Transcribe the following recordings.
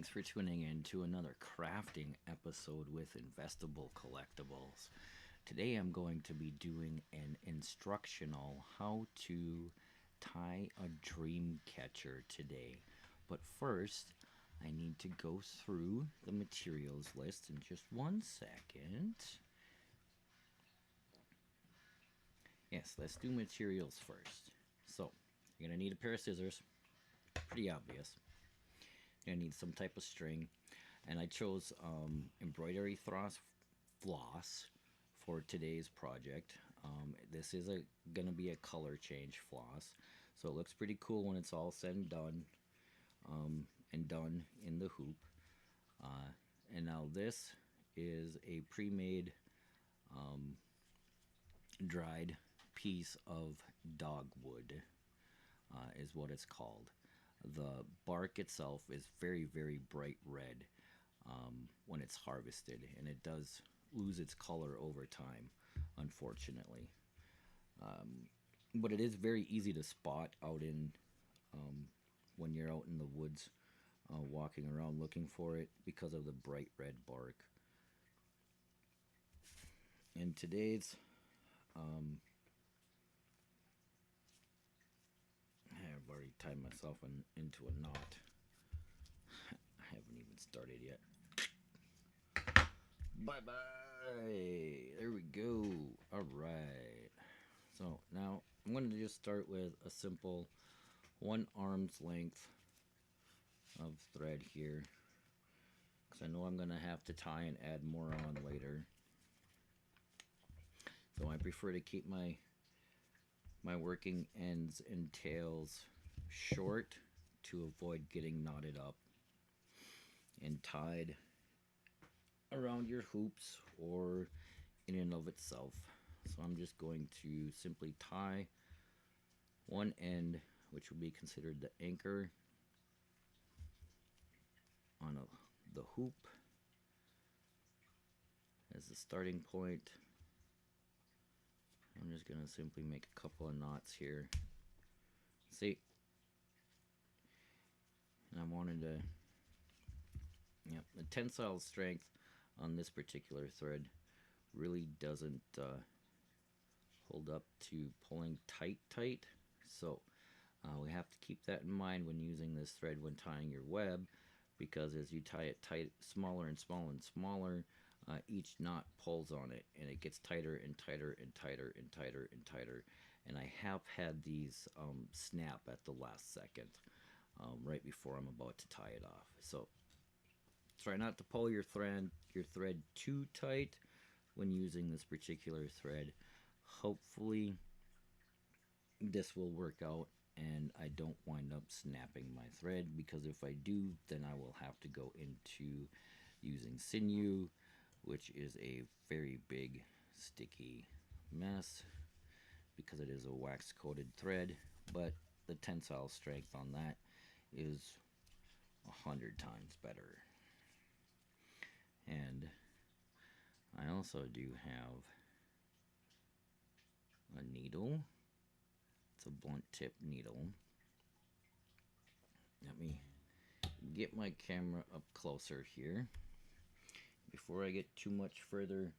thanks for tuning in to another crafting episode with Investable Collectibles. Today I'm going to be doing an instructional how to tie a dream catcher today. But first, I need to go through the materials list in just 1 second. Yes, let's do materials first. So, you're going to need a pair of scissors, pretty obvious. You're going to need some type of string, and I chose embroidery floss for today's project. This is going to be a color change floss, so it looks pretty cool when it's all said and done, in the hoop. And now this is a pre-made dried piece of dogwood, is what it's called. The bark itself is very, very bright red when it's harvested, and it does lose its color over time, unfortunately. But it is very easy to spot out in when you're out in the woods walking around looking for it because of the bright red bark. And today's I've already tied myself into a knot. I haven't even started yet. Bye bye. There we go. All right. So now I'm going to just start with a simple 1 arm's length of thread here, because I know I'm going to have to tie and add more on later. So I prefer to keep my working ends and tails short to avoid getting knotted up and tied around your hoops or in and of itself. So I'm just going to simply tie one end, which will be considered the anchor, on the hoop as the starting point. I'm just going to simply make a couple of knots here. See? And I wanted to, the tensile strength on this particular thread really doesn't hold up to pulling tight. So we have to keep that in mind when using this thread when tying your web, because as you tie it tight, smaller and smaller and smaller, each knot pulls on it, and it gets tighter and tighter and tighter and tighter and tighter. And I have had these snap at the last second, right before I'm about to tie it off. So try not to pull your thread too tight when using this particular thread. Hopefully this will work out and I don't wind up snapping my thread, because if I do, then I will have to go into using sinew, which is a very big sticky mess because it is a wax coated thread, but the tensile strength on that is 100 times better. And I also do have a needle. It's a blunt tip needle. Let me get my camera up closer here before I get too much further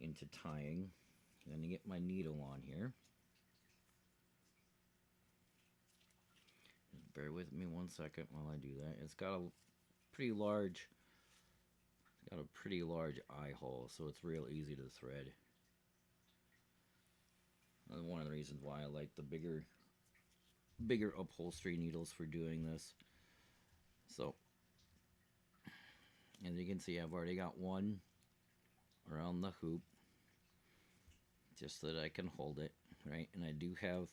into tying. I'm going to get my needle on here. Just bear with me 1 second while I do that. It's got a pretty large eye hole, so it's real easy to thread. That's one of the reasons why I like the bigger upholstery needles for doing this. So as you can see, I've already got one around the hoop just so that I can hold it, right? And I do have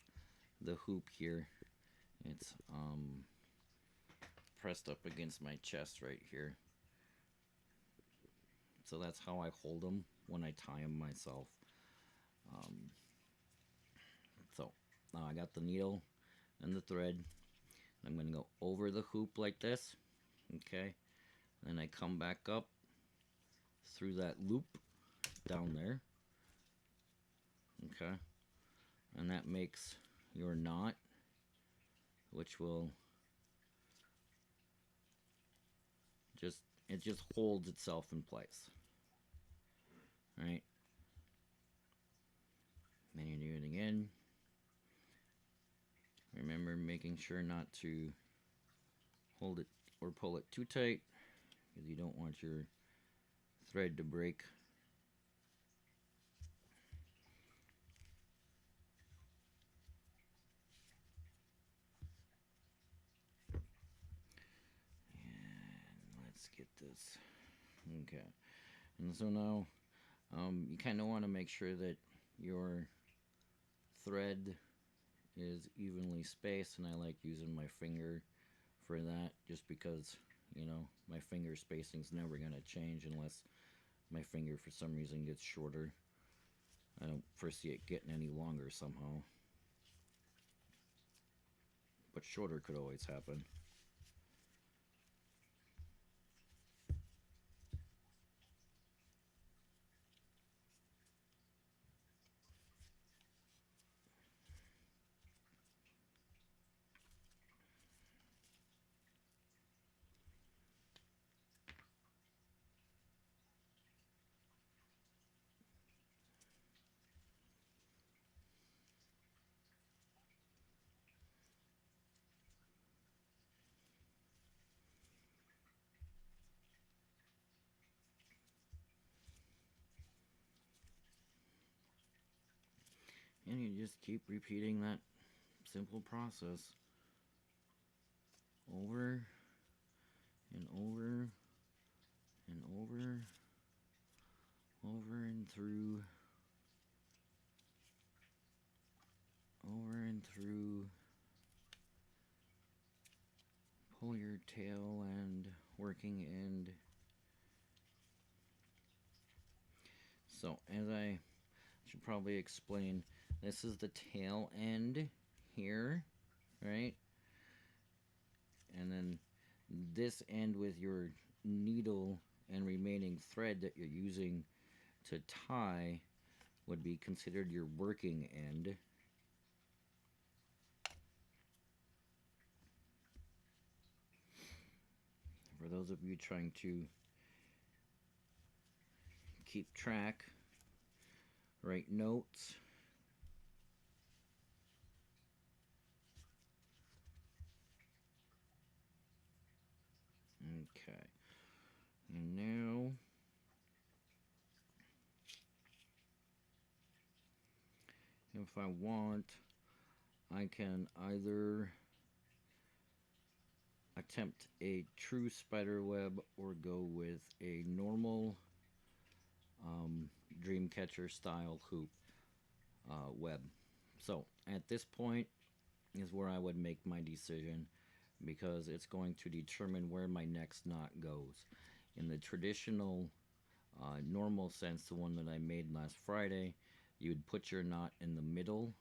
the hoop here. It's pressed up against my chest right here. So that's how I hold them when I tie them myself. So now I got the needle and the thread. I'm going to go over the hoop like this, okay? Then I come back up through that loop down there, okay? And that makes your knot, which will Just it just holds itself in place. Right? Then you do it again. Remember making sure not to hold it or pull it too tight because you don't want your thread to break. And let's get this. Okay. And so now you kind of want to make sure that your thread is evenly spaced, and I like using my finger for that just because, you know, my finger spacing is never going to change unless my finger for some reason gets shorter. I don't foresee it getting any longer somehow, but shorter could always happen. And you just keep repeating that simple process over and over and over, over and through, over and through. Pull your tail and working end. So as I should probably explain, this is the tail end here, right? And then this end with your needle and remaining thread that you're using to tie would be considered your working end. For those of you trying to keep track, write notes. Okay. And now if I want, I can either attempt a true spider web or go with a normal Dreamcatcher style hoop web. So at this point is where I would make my decision because it's going to determine where my next knot goes. In the traditional normal sense, the one that I made last Friday, you would put your knot in the middle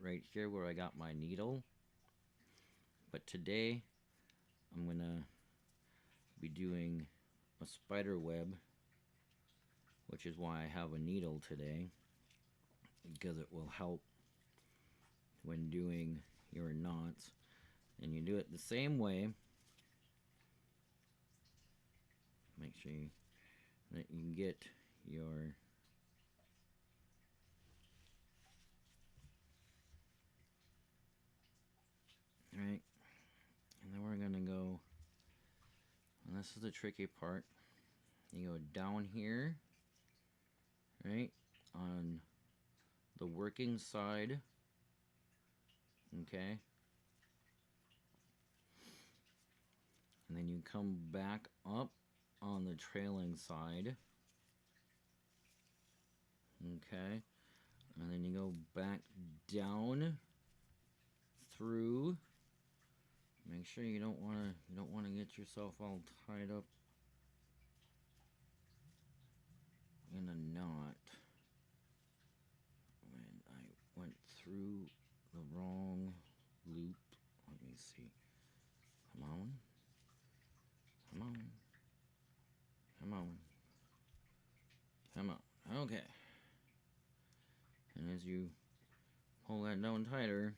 right here where I got my needle. But today I'm gonna be doing a spider web, which is why I have a needle today, because it will help when doing your knots. And you do it the same way. Make sure that you get your right, and then we're gonna go, and this is the tricky part, you go down here, right, on the working side, okay, and then you come back up on the trailing side, okay, and then you go back down through. Make sure you don't want to get yourself all tied up in a knot. When I went through the wrong loop, let me see. Come on. Come on. Come on. Come on. Okay. And as you pull that down tighter,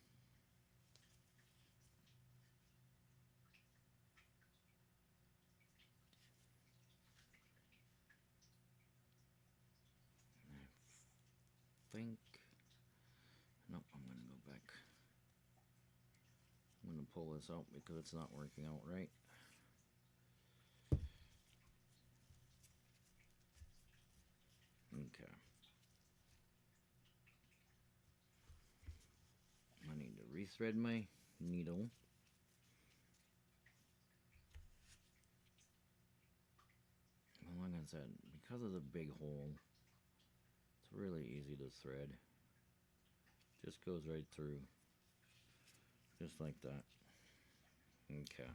think. No, I'm going to go back. I'm going to pull this out because it's not working out right. Okay. I need to rethread my needle. Well, like I said, because of the big hole, it's really easy to thread. Just goes right through. Just like that. Okay.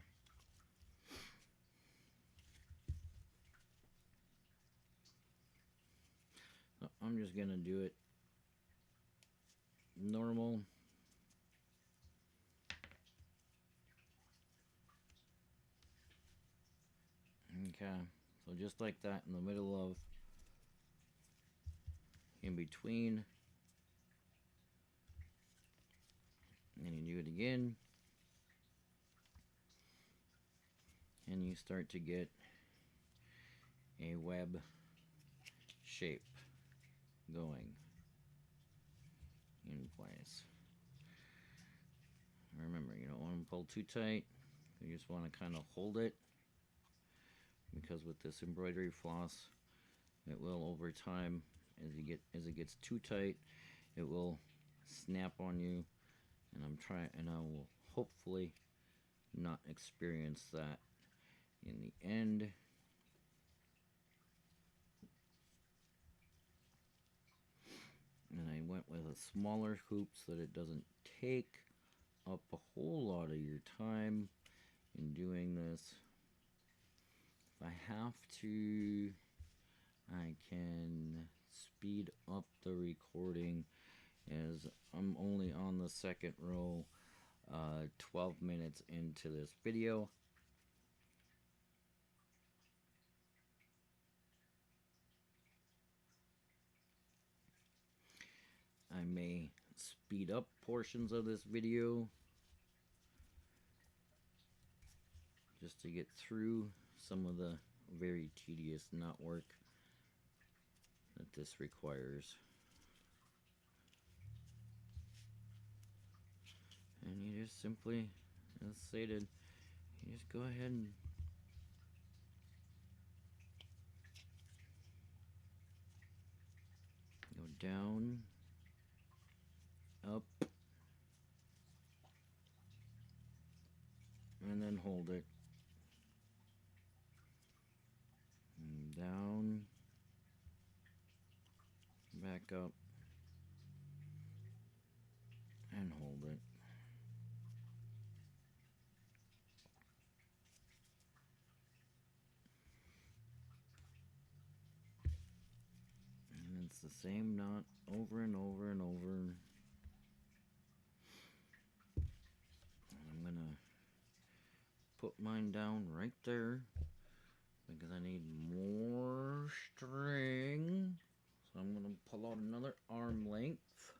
So I'm just going to do it normal. Okay. So just like that in the middle of, in between. And you do it again. And you start to get a web shape going in place. Remember, you don't want to pull too tight. You just want to kind of hold it, because with this embroidery floss, it will over time, as it gets too tight, it will snap on you. And I will hopefully not experience that in the end. And I went with a smaller hoop so that it doesn't take up a whole lot of your time in doing this. If I have to, I can speed up the recording, as I'm only on the second row, 12 minutes into this video. I may speed up portions of this video just to get through some of the very tedious knot work that this requires. And you just simply, as stated, you just go ahead and go down, up, and then hold it. And down, back up, and hold it. And it's the same knot over and over and over. I'm gonna put mine down right there because I need more string. So I'm gonna pull out another arm length.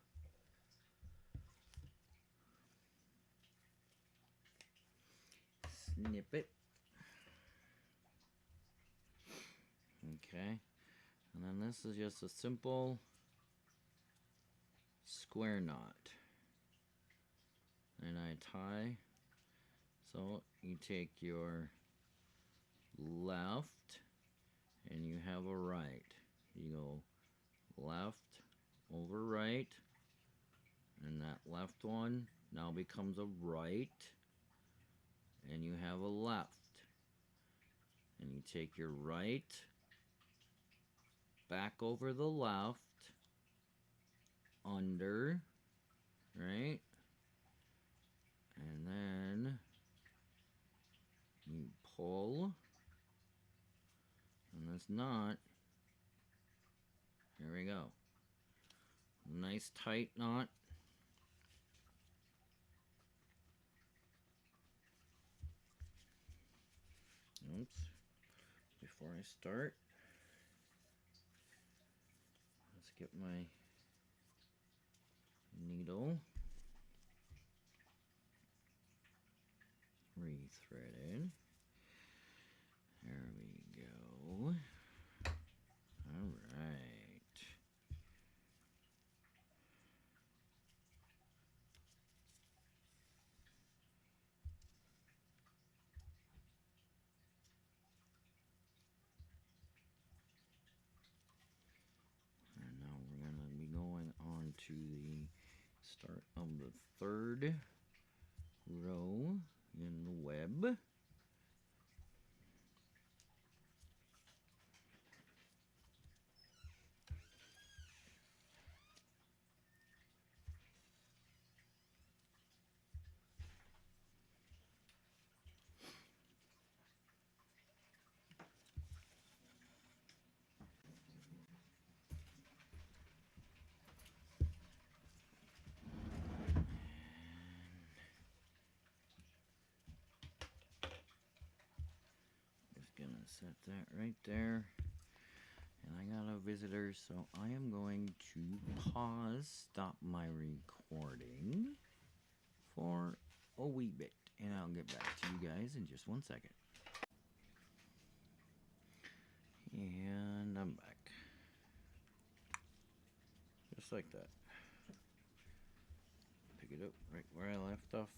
Snip it. Okay. And then this is just a simple square knot. And I tie. So you take your left and you have a right. You go left over right, and that left one now becomes a right, and you have a left. And you take your right back over the left, under, right? And then you pull, and this knot, here we go. Nice tight knot. Oops. Before I start, let's get my needle rethreaded. There we go. All right. to the start of the third row in the web. Set that right there, and I got a visitor, so I am going to stop my recording for a wee bit, and I'll get back to you guys in just 1 second. And I'm back, just like that. Pick it up right where I left off.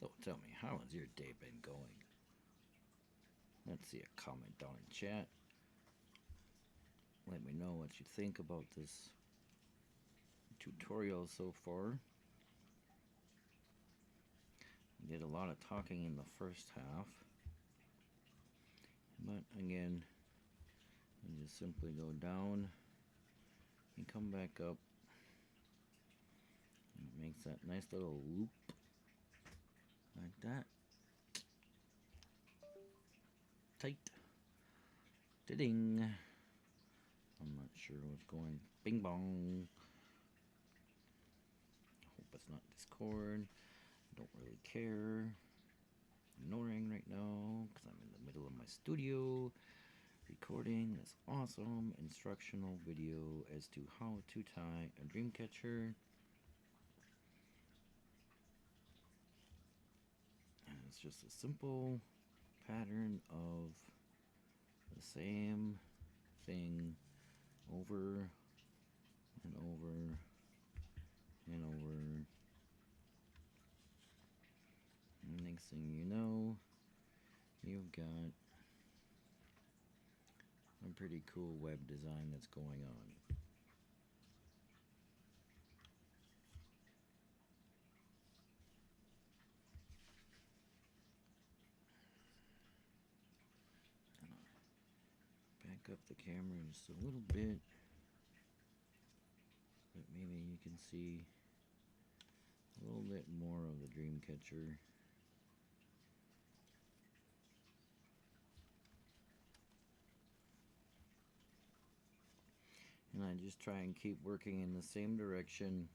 So tell me, how has your day been going? Let's see a comment down in chat. Let me know what you think about this tutorial so far. Did a lot of talking in the first half, but again, you just simply go down and come back up, and it makes that nice little loop like that. Tight. Da-ding. I'm not sure what's going. Bing bong. I hope it's not Discord. Don't really care. Ignoring right now because I'm in the middle of my studio recording this awesome instructional video as to how to tie a dream catcher. And it's just a simple pattern of the same thing over and over and over. And next thing you know, you've got a pretty cool web design that's going on. Back up the camera just a little bit, but maybe you can see a little bit more of the dream catcher. And I just try and keep working in the same direction,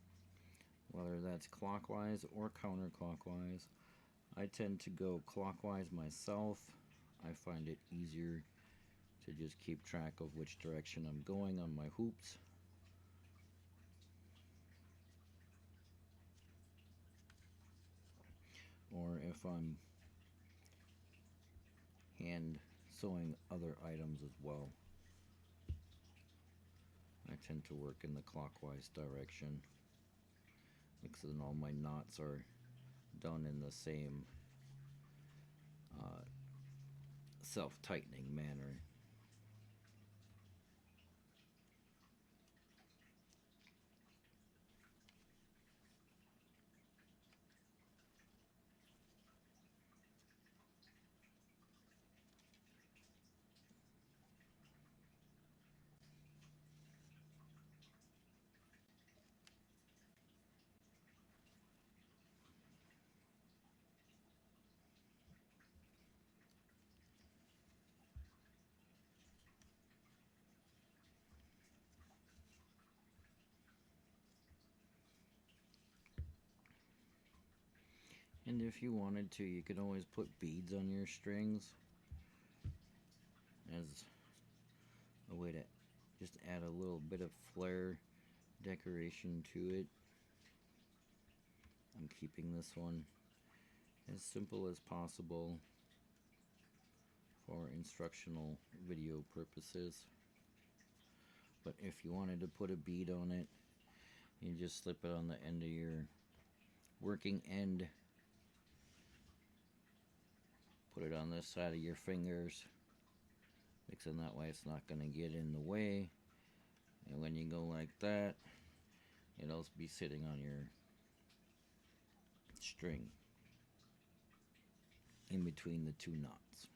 whether that's clockwise or counterclockwise. I tend to go clockwise myself. I find it easier to just keep track of which direction I'm going on my hoops. Or if I'm hand sewing other items as well, I tend to work in the clockwise direction because then all my knots are done in the same self-tightening manner. And if you wanted to, you could always put beads on your strings as a way to just add a little bit of flair decoration to it. I'm keeping this one as simple as possible for instructional video purposes. But if you wanted to put a bead on it, you just slip it on the end of your working end, put it on this side of your fingers, mixing that way it's not going to get in the way, and when you go like that, it'll be sitting on your string in between the two knots.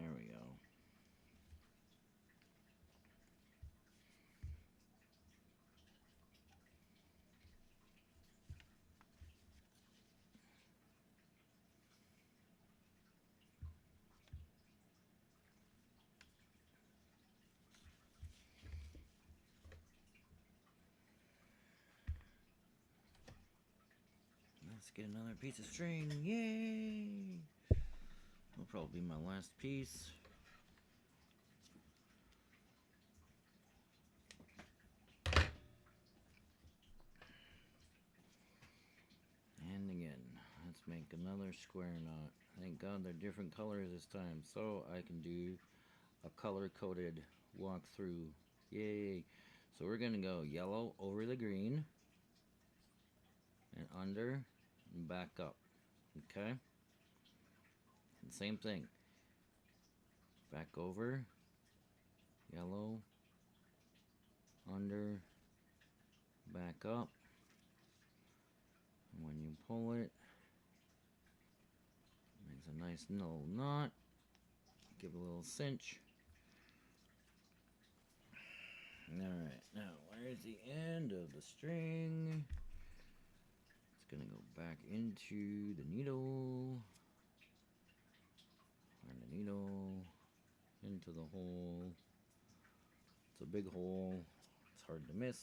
There we go. Let's get another piece of string. Yay! Will probably be my last piece. And again, let's make another square knot. Thank God they're different colors this time, so I can do a color-coded walkthrough. Yay! So we're gonna go yellow over the green, and under, and back up. Okay? And same thing. Back over, yellow, under, back up. And when you pull it, makes a nice little knot. Give a little cinch. Alright, now where's the end of the string? It's gonna go back into the needle. Find the needle. Into the hole. It's a big hole. It's hard to miss.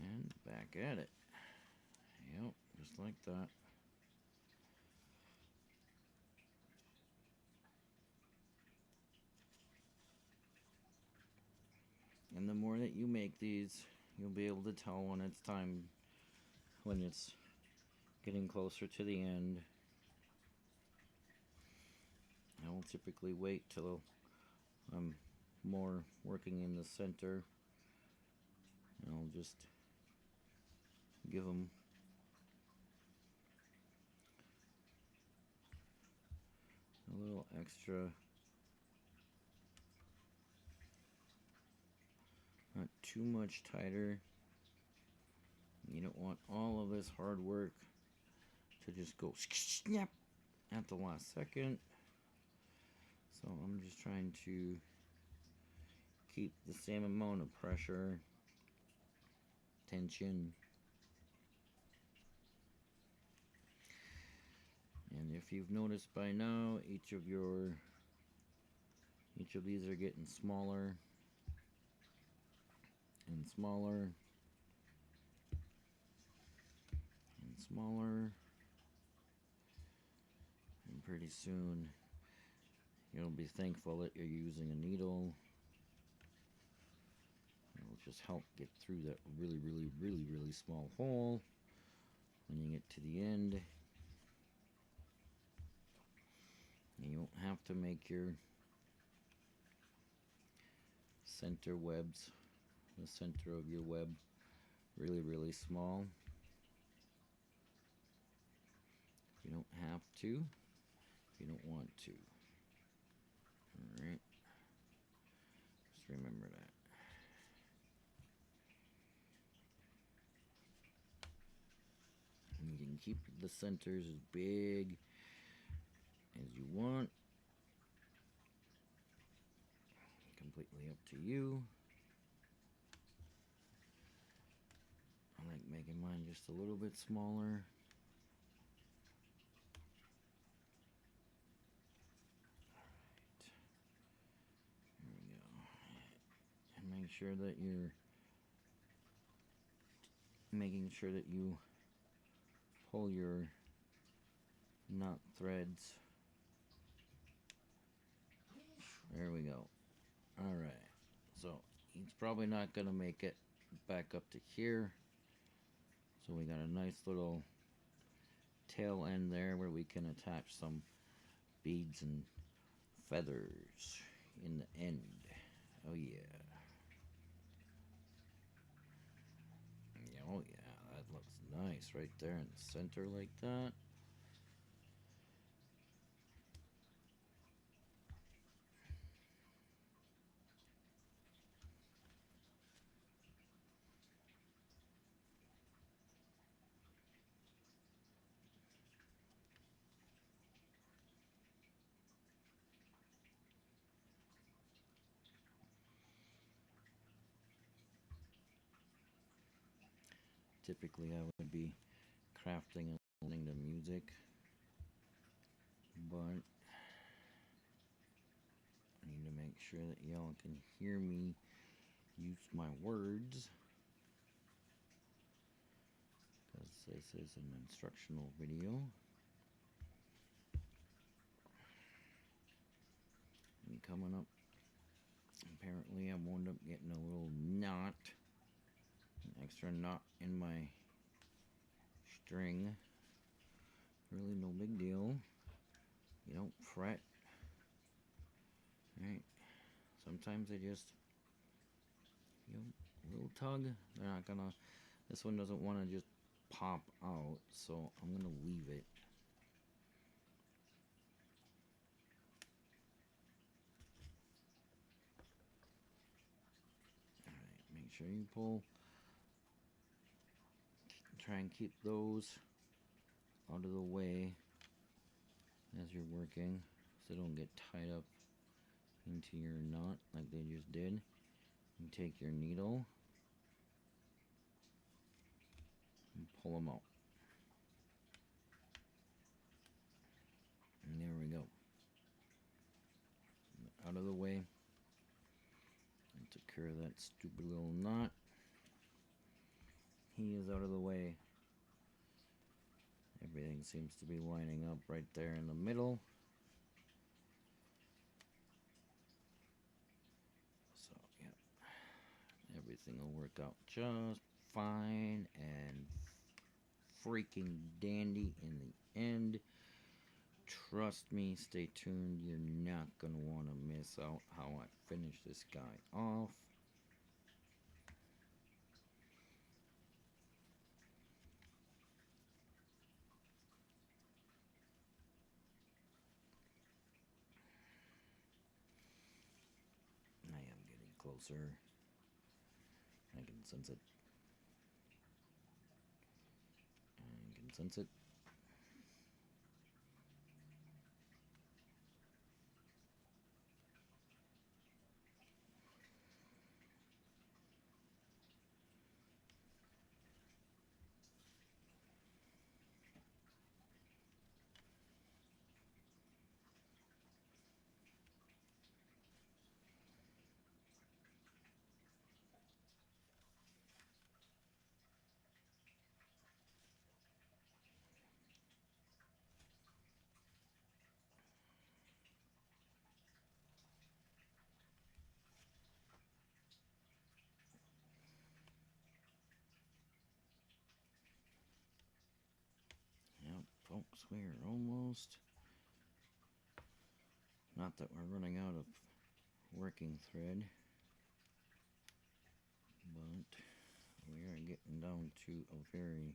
And back at it. Yep, just like that. And the more that you make these, you'll be able to tell when it's time, when it's getting closer to the end. I will typically wait till I'm more working in the center. And I'll just give them a little extra. Not too much tighter. You don't want all of this hard work to just go snap at the last second. So I'm just trying to keep the same amount of pressure, tension. And if you've noticed by now, each of these are getting smaller and smaller and smaller, and pretty soon you'll be thankful that you're using a needle. It'll just help get through that really small hole when you get to the end. And you won't have to make your center webs, the center of your web, really small. You don't have to if you don't want to. Alright. Just remember that. And you can keep the centers as big as you want. Completely up to you. I like making mine just a little bit smaller. Make sure that you're making sure that you pull your knot threads. There we go. Alright, so he's probably not gonna make it back up to here, so we got a nice little tail end there where we can attach some beads and feathers in the end. Oh yeah. Oh yeah, that looks nice right there in the center like that. Typically I would be crafting and listening to music, but I need to make sure that y'all can hear me use my words, because this is an instructional video. And coming up, apparently I wound up getting a little knot, an extra knot in my string. Really no big deal. You don't fret. Right? Sometimes they just, you know, a little tug. They're not gonna, this one doesn't want to just pop out, so I'm gonna leave it. Alright, make sure you pull, try and keep those out of the way as you're working, so they don't get tied up into your knot like they just did. You take your needle and pull them out. And there we go. Out of the way. I took care of that stupid little knot. He is out of the way. Everything seems to be lining up right there in the middle. So, yeah. Everything will work out just fine and freaking dandy in the end. Trust me, stay tuned. You're not going to want to miss out how I finish this guy off. I am getting closer. I can sense it. I can sense it. Yep, folks, we are almost. Not that we're running out of working thread, but we are getting down to a very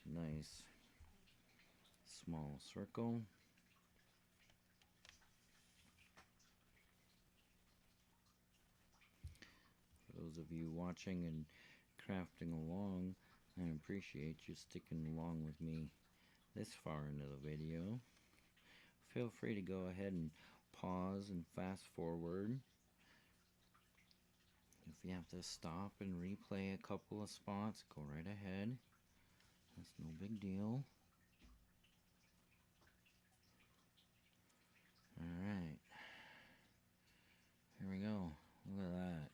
nice small circle. For those of you watching and crafting along, I appreciate you sticking along with me this far into the video. Feel free to go ahead and pause and fast forward. If you have to stop and replay a couple of spots, go right ahead. That's no big deal. Alright. Here we go. Look at that.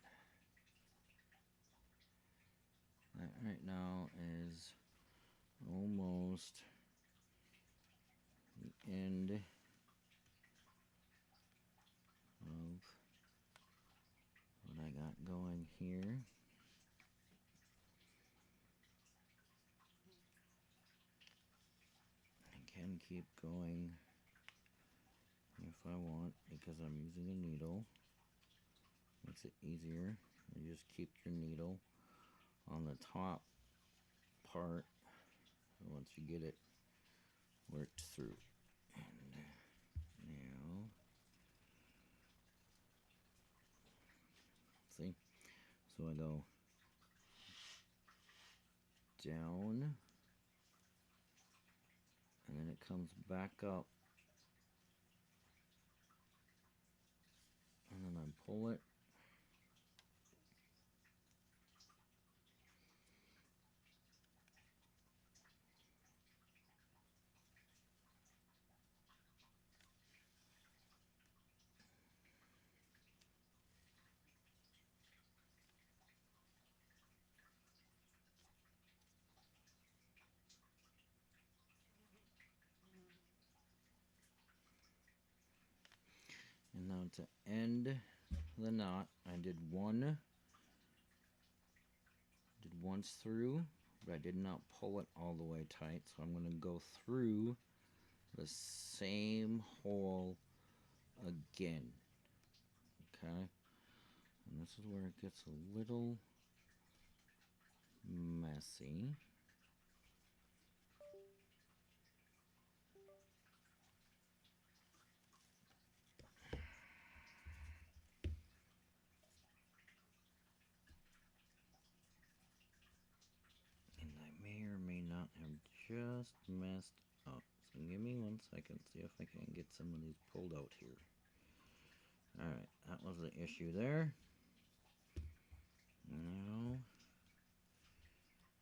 That right now is almost the end of what I got going here. I can keep going if I want because I'm using a needle. Makes it easier. You just keep your needle on the top part once you get it worked through. And now, see? So I go down, and then it comes back up, and then I pull it. And now to end the knot, I did once through, but I did not pull it all the way tight, so I'm going to go through the same hole again. Okay, and this is where it gets a little messy. And I may or may not have just messed up. So give me 1 second, see if I can get some of these pulled out here. Alright, that was the issue there. Now,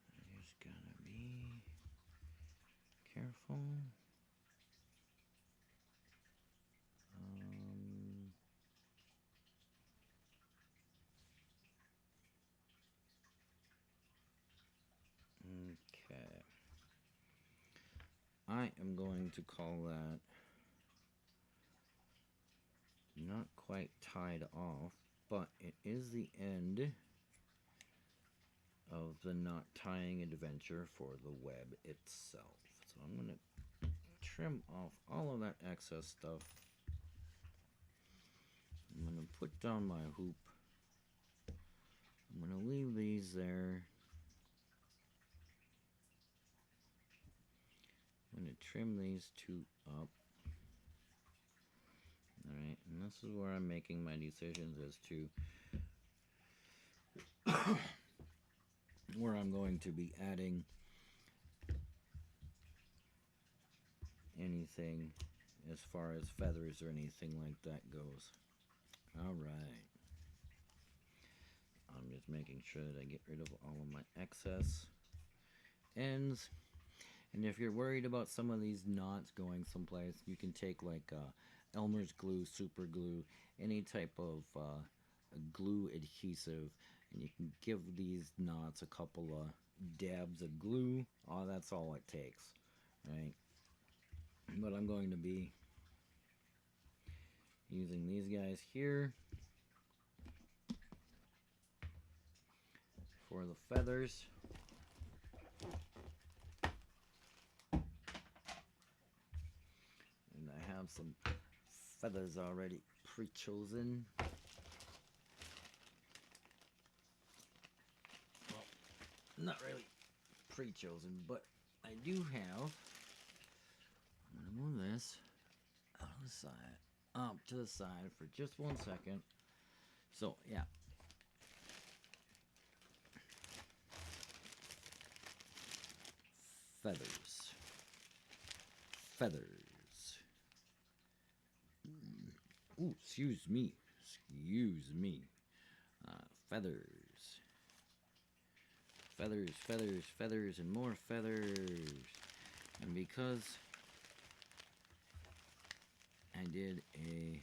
I just gotta be careful. Okay. I am going to call that not quite tied off, but it is the end of the knot tying adventure for the web itself. So I'm going to trim off all of that excess stuff. I'm going to put down my hoop. I'm going to leave these there. I'm going to trim these two up. Alright, and this is where I'm making my decisions as to where I'm going to be adding anything as far as feathers or anything like that goes. Alright. I'm just making sure that I get rid of all of my excess ends. And if you're worried about some of these knots going someplace, you can take like Elmer's glue, super glue, any type of glue adhesive, and you can give these knots a couple of dabs of glue. Oh, that's all it takes, right? But I'm going to be using these guys here for the feathers. And I have some feathers already pre-chosen. Well, not really pre-chosen, but I do have move this out of the side, up to the side for just 1 second. So, yeah. Feathers. Feathers. Ooh, excuse me. Excuse me. Feathers. Feathers, feathers, feathers, and more feathers. And because I did a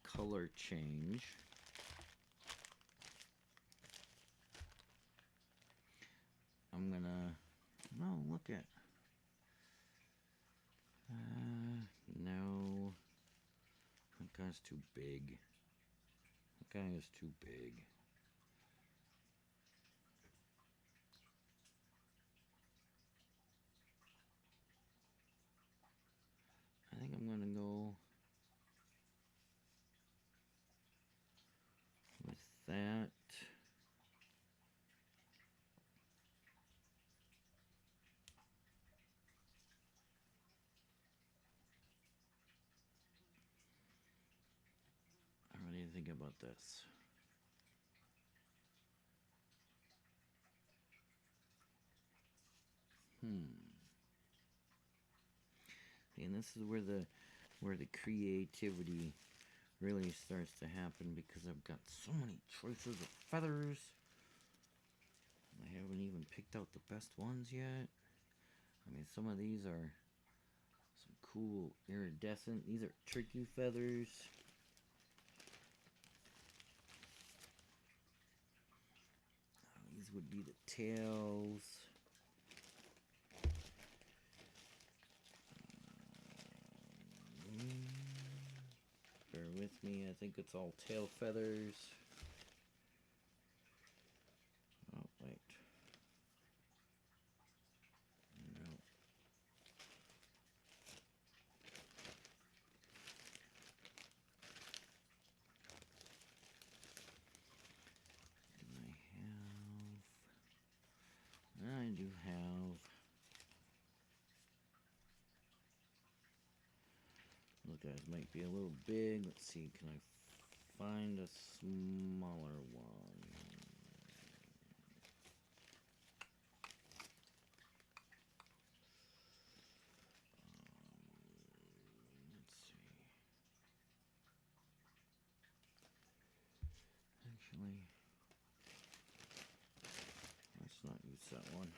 color change, I'm gonna, no, look at, no, that guy's too big. That guy is too big. I think I'm gonna go with that. What do you think about this? And this is where the creativity really starts to happen, because I've got so many choices of feathers. I haven't even picked out the best ones yet. I mean, some of these are some cool iridescent. These are turkey feathers. These would be the tails. Bear with me, I think it's all tail feathers. Oh, wait. No. I do have. Those guys might be a little big. Let's see, can I find a smaller one? Let's see. Actually, let's not use that one.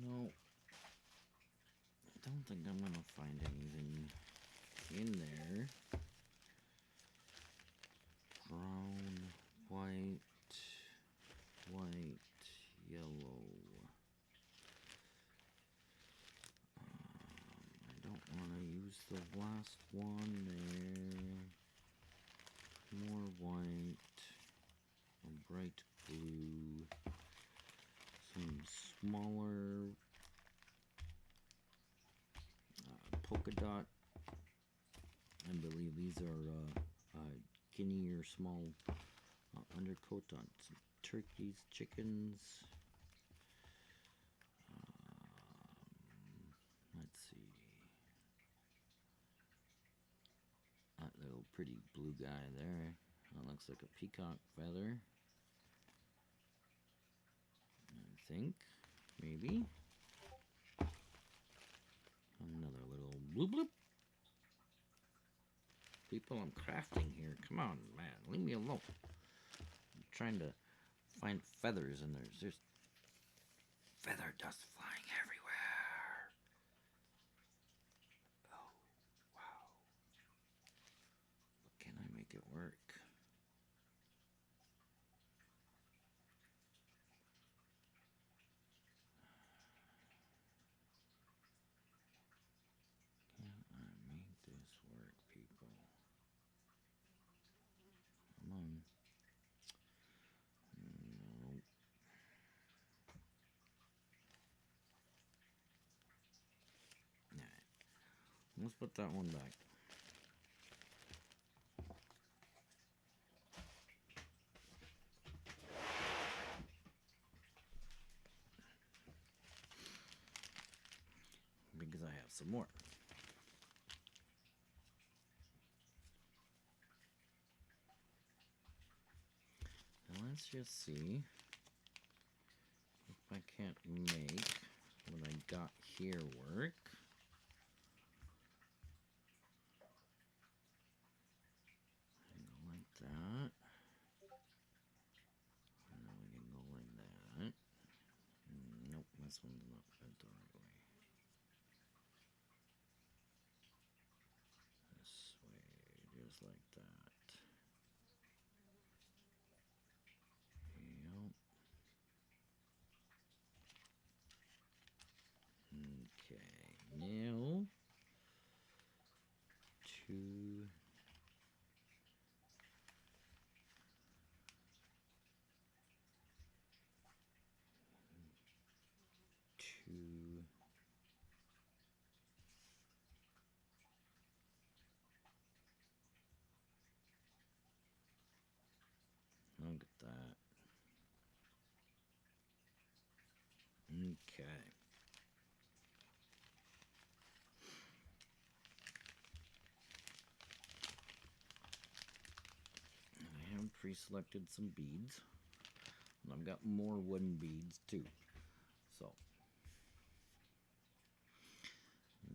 No, I don't think I'm gonna find anything in there. Brown, white, white, yellow. I don't want to use the last one there. More white, a bright blue, some smaller polka dot. I believe these are guinea or small undercoat on some turkeys, chickens. Let's see. That little pretty blue guy there. That looks like a peacock feather. I think. Maybe. Another little bloop bloop. People, I'm crafting here. Come on, man. Leave me alone. I'm trying to find feathers, and there's feather dust flying everywhere. Oh, wow. But can I make it work? Can I make this work, people? Come on. No. Alright. Let's put that one back. some more. Now let's just see if I can't make what I got here work. Like that. And then we can go like that. Nope, this one's not bent the right way. This way, just like that. Yep. Okay, now two. Look at that. Okay. And I have pre-selected some beads. And I've got more wooden beads too. So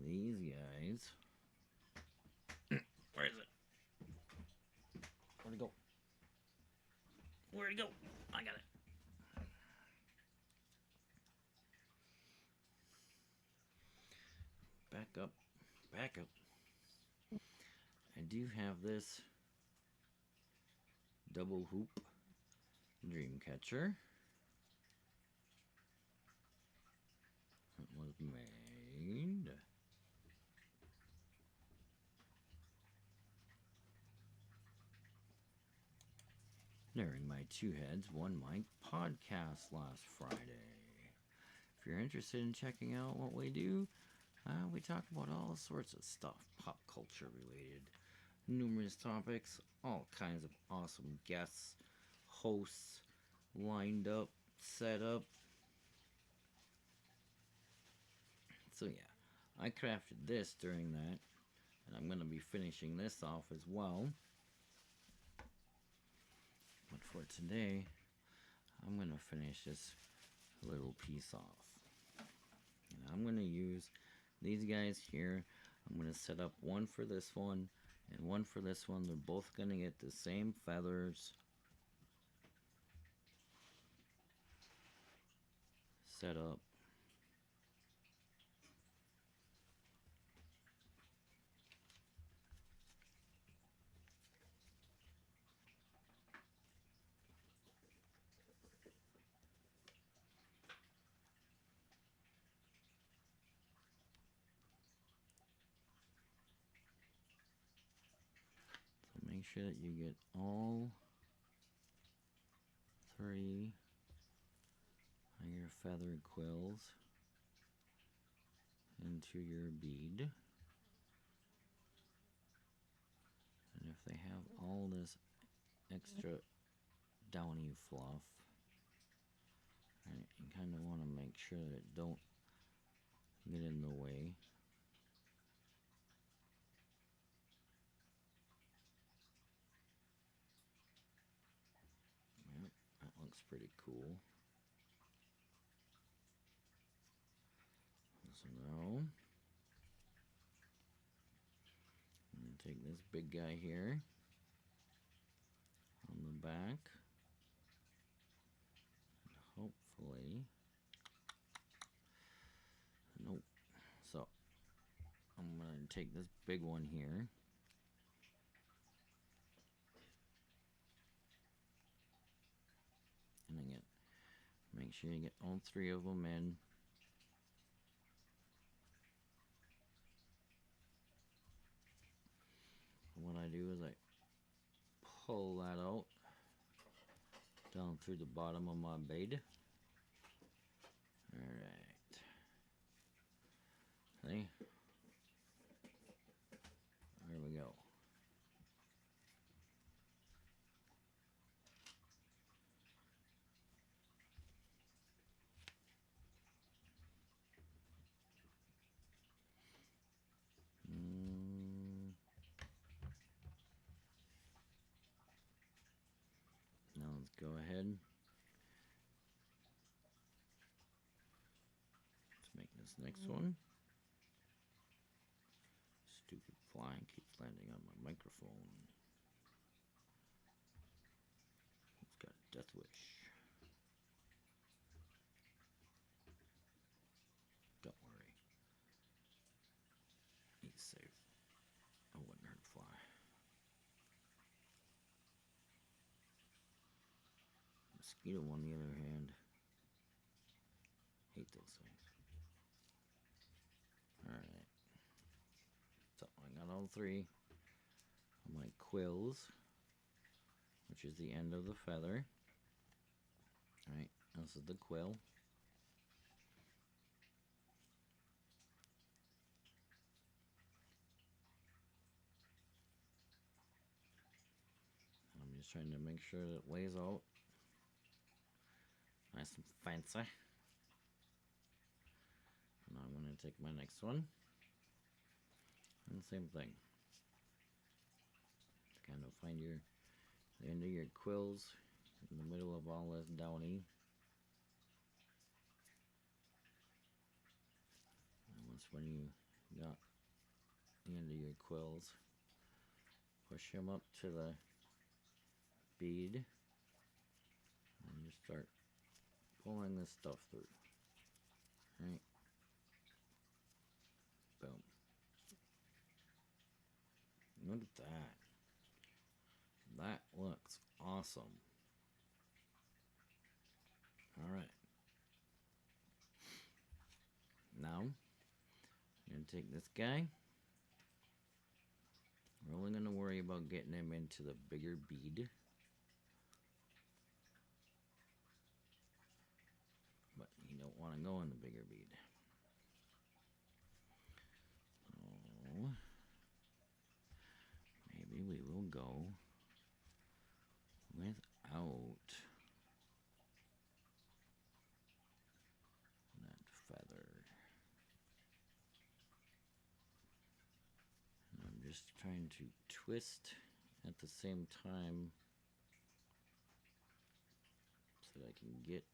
these guys. Where is it? Where'd it go? Where'd it go? I got it. Back up. Back up. I do have this double hoop dream catcher. It was made during my Two Heads One Mic podcast last Friday. If you're interested in checking out what we do, we talk about all sorts of stuff, pop culture related, numerous topics, all kinds of awesome guests, hosts lined up, set up. So yeah, I crafted this during that, and I'm going to be finishing this off as well. But for today, I'm going to finish this little piece off. And I'm going to use these guys here. I'm going to set up one for this one and one for this one. They're both going to get the same feathers set up. So make sure that you get all three of your feather quills into your bead. And if they have all this extra downy fluff, right, you kind of want to make sure that it don't get in the way. Yep, that looks pretty cool. So now I'm going to take this big guy here on the back, and hopefully, nope, so I'm going to take this big one here, and again, make sure you get all three of them in. What I do is I pull that out down through the bottom of my bead. Alright. See? There we go. go ahead. Let's make this next one. Stupid fly keeps landing on my microphone. It's got a death wish. Don't worry. He's safe. I wouldn't hurt fly. Mosquito, on the other hand, hate those things. Alright. So I got all three of my quills, which is the end of the feather. Alright, this is the quill. I'm just trying to make sure that it lays out nice and fancy. Now I'm going to take my next one, and same thing. Kind of find the end of your quills in the middle of all this downy. And once when you got the end of your quills, push them up to the bead, and you start pulling this stuff through. Right? Boom. Look at that. That looks awesome. Alright. Now, I'm going to take this guy. We're only going to worry about getting him into the bigger bead. But you don't want to go in the bigger bead. So, maybe we will go without that feather. And I'm just trying to twist at the same time so that I can get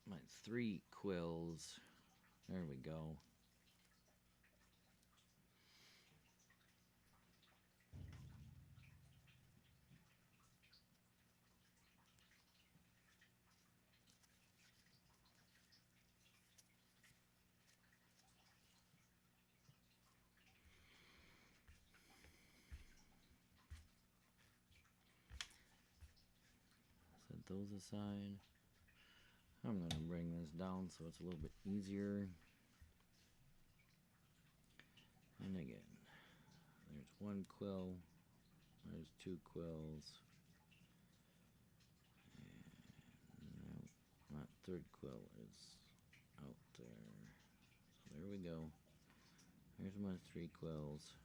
my 3 quills. There we go. Set those aside. I'm going to bring this down so it's a little bit easier. And again, there's 1 quill, there's 2 quills, and no, that 3rd quill is out there. So there we go. There's my 3 quills.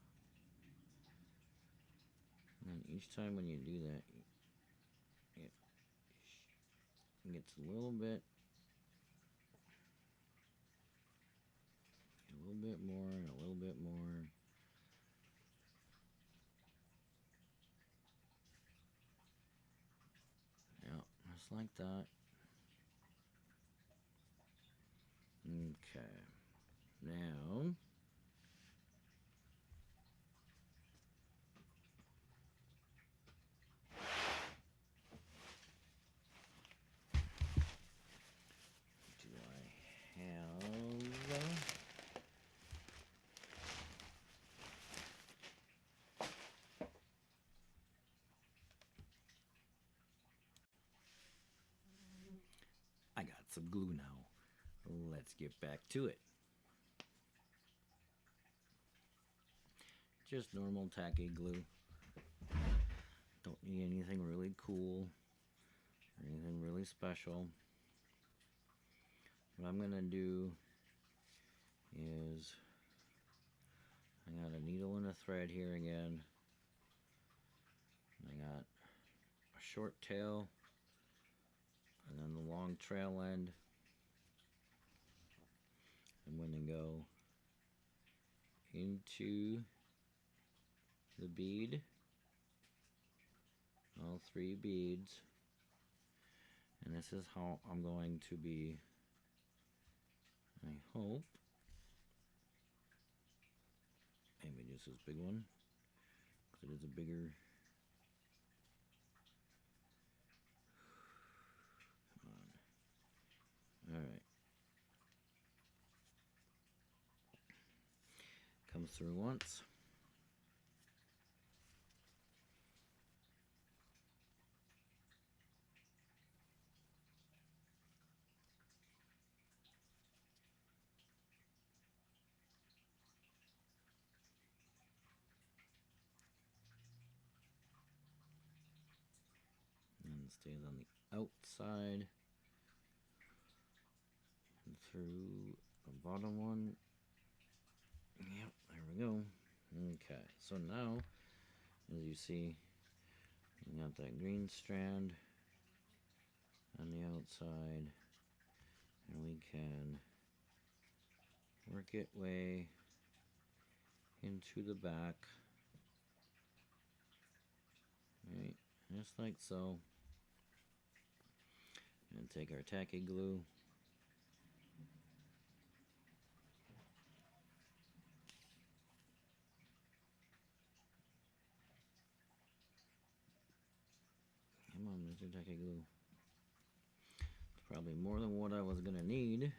And then each time when you do that, it gets a little bit more and a little bit more. Yeah, just like that. Okay. Now, do I have... I got some glue now. Let's get back to it. Just normal tacky glue. Don't need anything really cool or anything really special. What I'm gonna do is I got a needle and a thread here again. I got a short tail and then the long trail end. I'm gonna go into the bead all 3 beads, and this is how I'm going to be, I hope, maybe just this big one, because it is a bigger, come on, alright, comes through once, and stays on the outside, and through the bottom one. Yep, there we go. Okay, so now, as you see, we got that green strand on the outside, and we can work it way into the back, right, just like so, and take our tacky glue, come on Mr. Tacky Glue, it's probably more than what I was gonna need,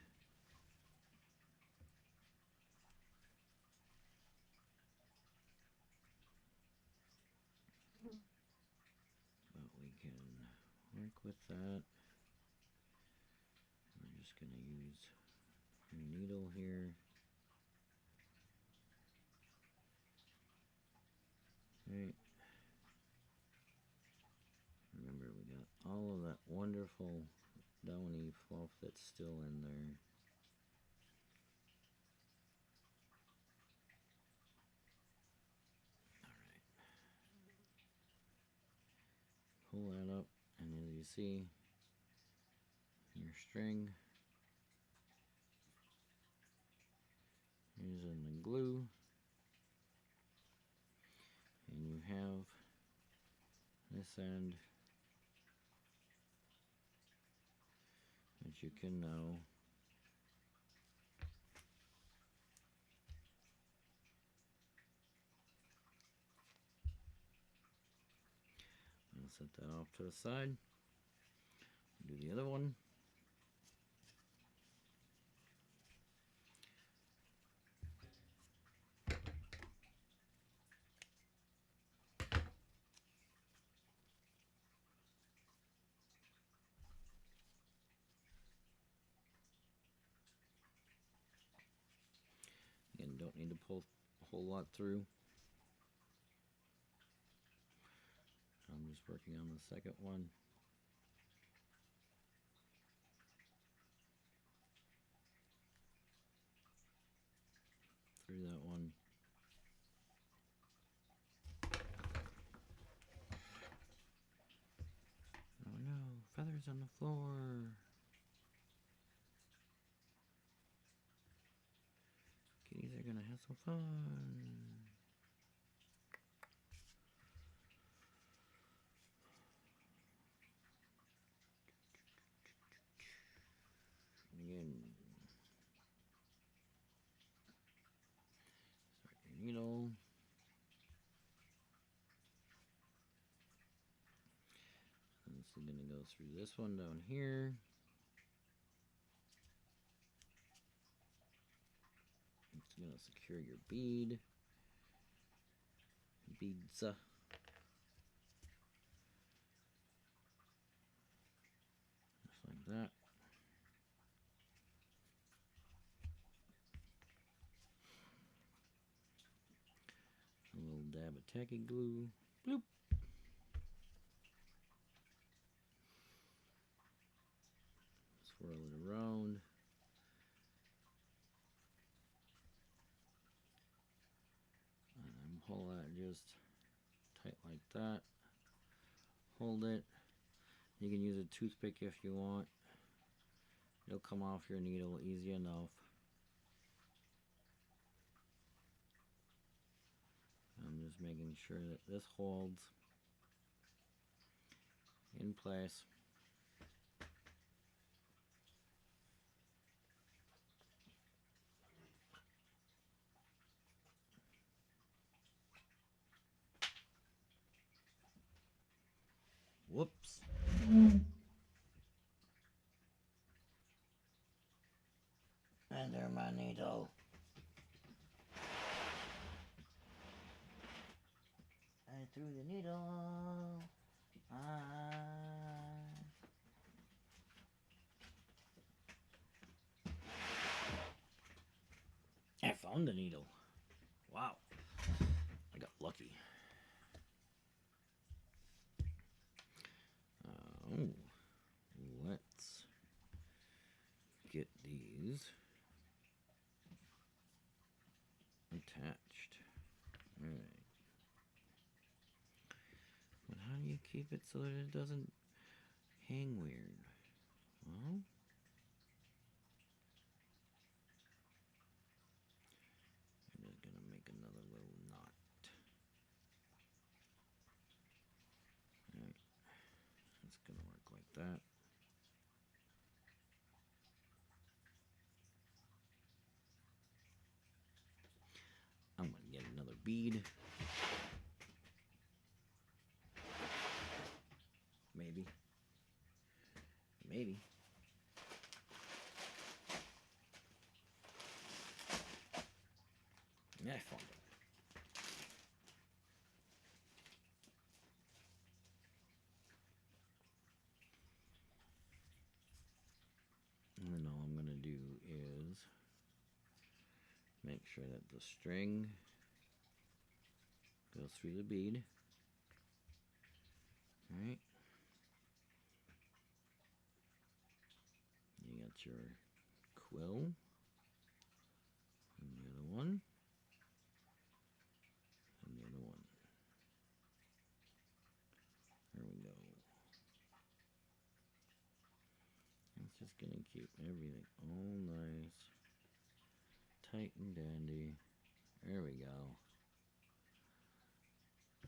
but we can work with that. We're just gonna use our needle here, right. Remember, we got all of that wonderful downy fluff that's still in there. Alright. Pull that up, and as you see, your string is in the glue, and you have this end that you can now set that off to the side. Do the other one. Again, don't need to pull a whole lot through. I'm just working on the second one. Through that one. Oh no, feathers on the floor. Kitties are gonna have some fun. Again, start your needle. And this is gonna go through this one down here. It's gonna secure your bead. Beads. Just like that. A little dab of tacky glue. Bloop. Swirl it around. And then pull that just tight like that. Hold it. You can use a toothpick if you want. It'll come off your needle easy enough. I'm just making sure that this holds. in place. Whoops. Under my needle. I threw the needle. I found the needle. Wow. I got lucky. Let's get these attached. Alright. But how do you keep it so that it doesn't hang weird? Well, I'm just gonna make another little knot. Alright. It's gonna work like that. I'm gonna get another bead. Maybe. Maybe. Yeah, I found it. And then all I'm gonna do is make sure that the string goes through the bead. Alright. You got your quill. And the other one. And the other one. There we go. It's just gonna keep everything all nice, tight and dandy. There we go.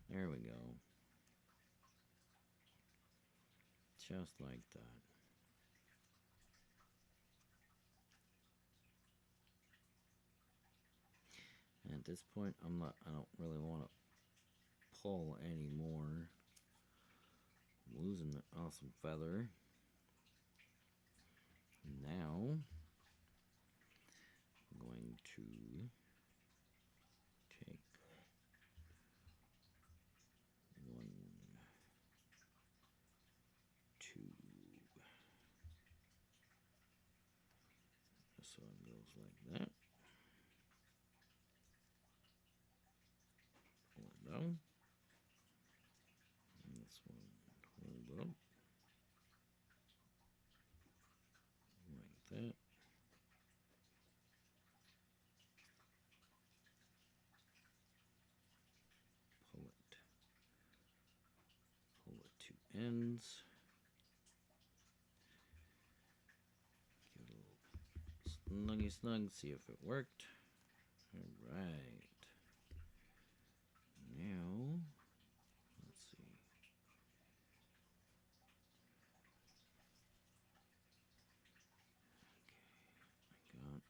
There we go. Just like that. And at this point, I don't really want to pull anymore. I'm losing the awesome feather. Now, I'm going to take one, two. So it goes like that. Pull it down. And this one hold up. Like that. Pull the two ends. Give it a little snuggy snug, see if it worked. Alright. Now, let's see. Okay, I got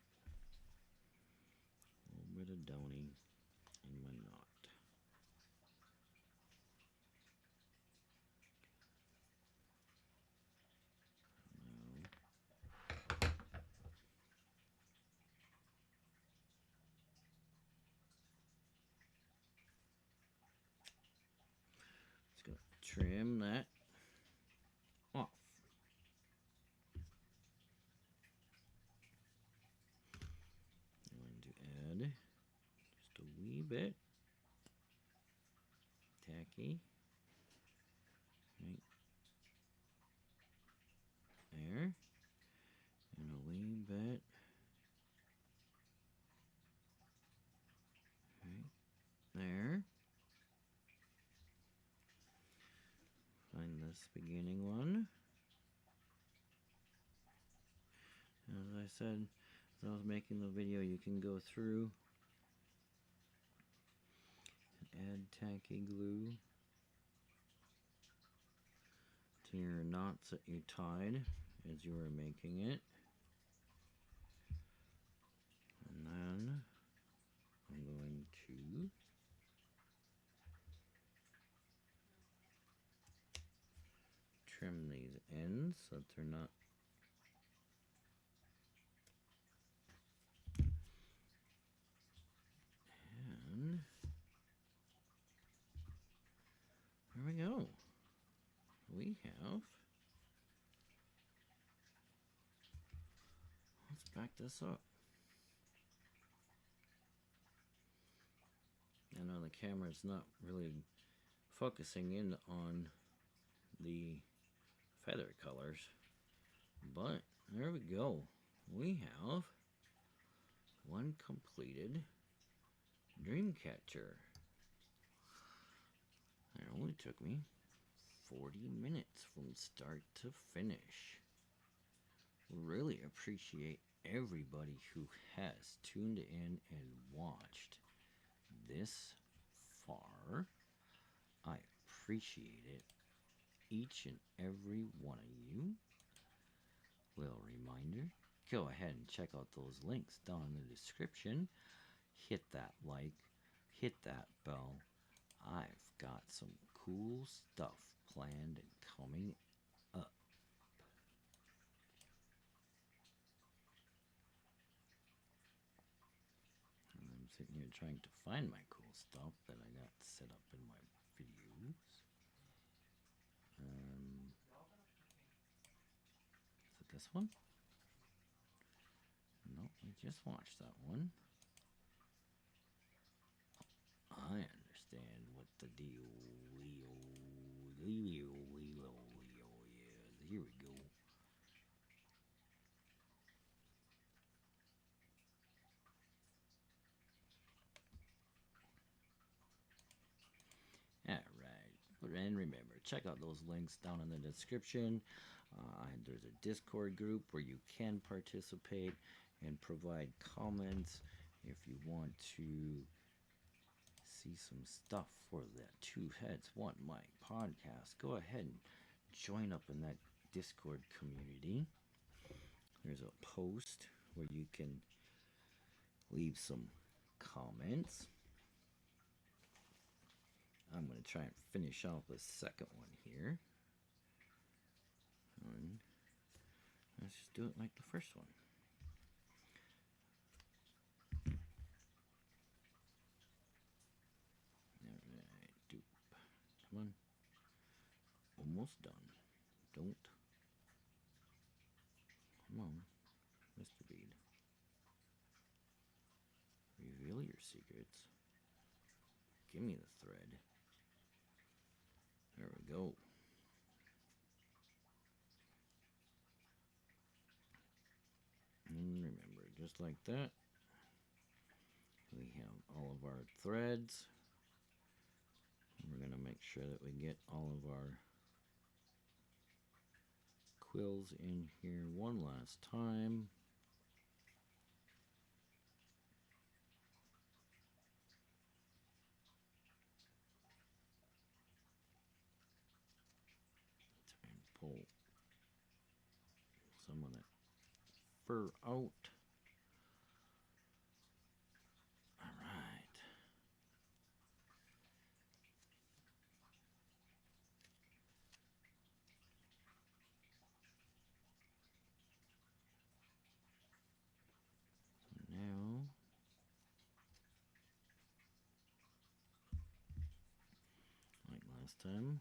a little bit of downy in my knot. Just gonna trim that off. I'm going to add just a wee bit tacky right there, and a wee bit right there. Find this beginning one. As I said, as I was making the video, you can go through and add tacky glue to your knots that you tied as you were making it. And then I'm going to trim these ends so that they're not and there we go. We have, let's back this up. I know the camera's not really focusing in on the feather colors, but there we go. We have one completed dream catcher. It only took me 40 minutes from start to finish. Really appreciate everybody who has tuned in and watched this far. I appreciate it, each and every one of you. Little reminder, go ahead and check out those links down in the description. Hit that like, hit that bell. I've got some cool stuff planned and coming up. And I'm sitting here trying to find my cool stuff that I got set up in my videos. Is it this one? No, we just watched that one. I understand what the deal is. Here we go. Alright, and remember, check out those links down in the description. There's a Discord group where you can participate and provide comments if you want to see some stuff for the Two Heads One Mic podcast. Go ahead and join up in that Discord community. There's a post where you can leave some comments. I'm going to try and finish off the second one here. And let's just do it like the first one. Alright, dupe. Come on. Almost done. Don't. Come on, Mr. Bead. Reveal your secrets. Give me the thread. There we go. And remember, just like that, we have all of our threads. We're going to make sure that we get all of our quills in here one last time. Try and pull some of that fur out. Alright. So now, like last time,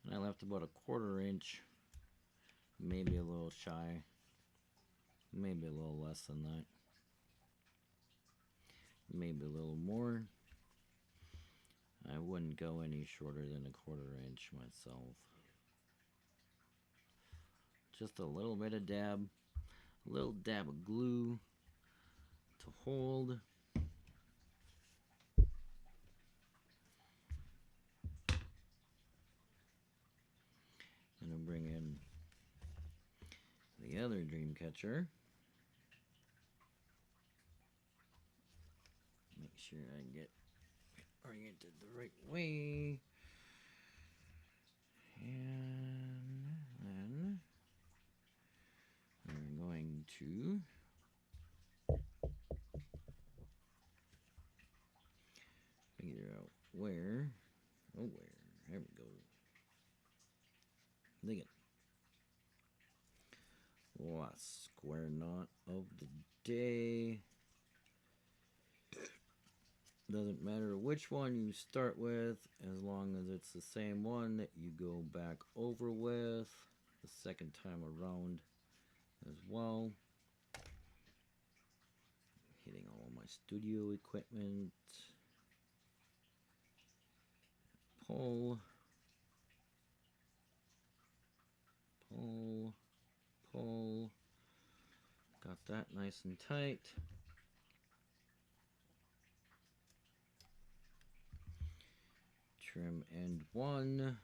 and I left about a 1/4 inch, maybe a little shy, maybe a little less than that, maybe a little more. I wouldn't go any shorter than a 1/4 inch myself. Just a little bit of dab, a little dab of glue to hold. And I'll bring in the other dream catcher. Make sure I get oriented the right way. And to figure out where. Oh, where? There we go. Dig it. Last square knot of the day. Doesn't matter which one you start with, as long as it's the same one that you go back over with the second time around as well. Hitting all of my studio equipment. Pull. Pull. Pull. Got that nice and tight. Trim end one.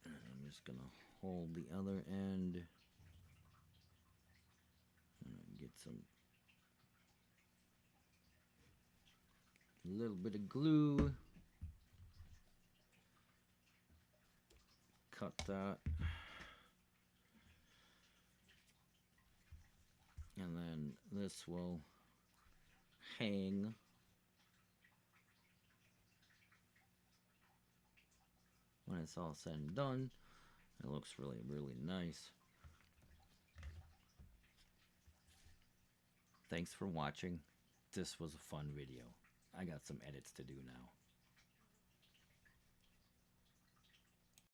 And I'm just gonna hold the other end and get some little bit of glue. Cut that. And then this will hang when it's all said and done. It looks really, really nice. Thanks for watching. This was a fun video. I got some edits to do now.